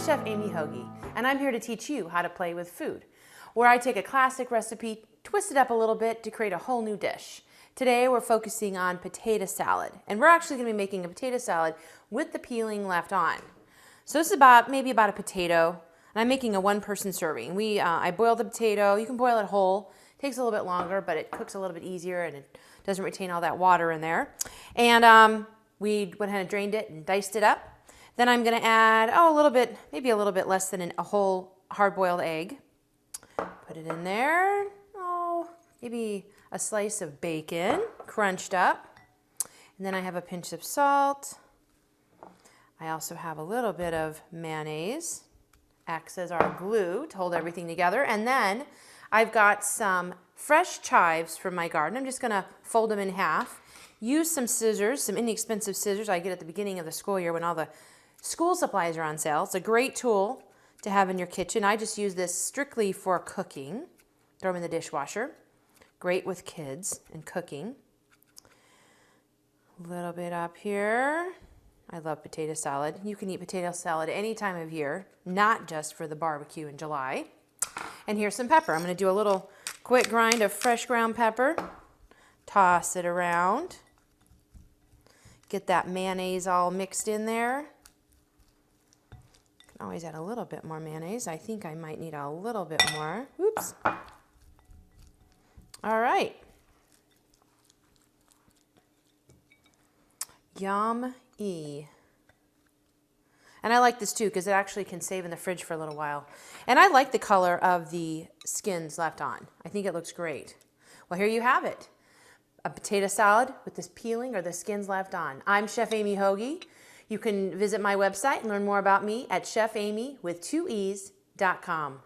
Chef Amy Hoagie, and I'm here to teach you how to play with food, where I take a classic recipe, twist it up a little bit to create a whole new dish. Today we're focusing on potato salad, and we're actually going to be making a potato salad with the peeling left on. So this is maybe about a potato, and I'm making a one-person serving. I boiled the potato. You can boil it whole. It takes a little bit longer, but it cooks a little bit easier, and it doesn't retain all that water in there. And we went ahead and drained it and diced it up. Then I'm going to add, maybe a little bit less than a whole hard-boiled egg. Put it in there. Maybe a slice of bacon, crunched up. And then I have a pinch of salt. I also have a little bit of mayonnaise. Acts as our glue to hold everything together. And then I've got some fresh chives from my garden. I'm just going to fold them in half. Use some scissors, some inexpensive scissors I get at the beginning of the school year when all the school supplies are on sale. It's a great tool to have in your kitchen. I just use this strictly for cooking. Throw them in the dishwasher. Great with kids and cooking. A little bit up here. I love potato salad. You can eat potato salad any time of year, not just for the barbecue in July. And here's some pepper. I'm going to do a little quick grind of fresh ground pepper. Toss it around. Get that mayonnaise all mixed in there. Can always add a little bit more mayonnaise. I think I might need a little bit more. Oops. All right. Yum-y. And I like this too because it actually can save in the fridge for a little while. And I like the color of the skins left on. I think it looks great. Well, here you have it. A potato salad with this peeling or the skins left on. I'm Chef Amy Hoagie. You can visit my website and learn more about me at chefamywith2es.com.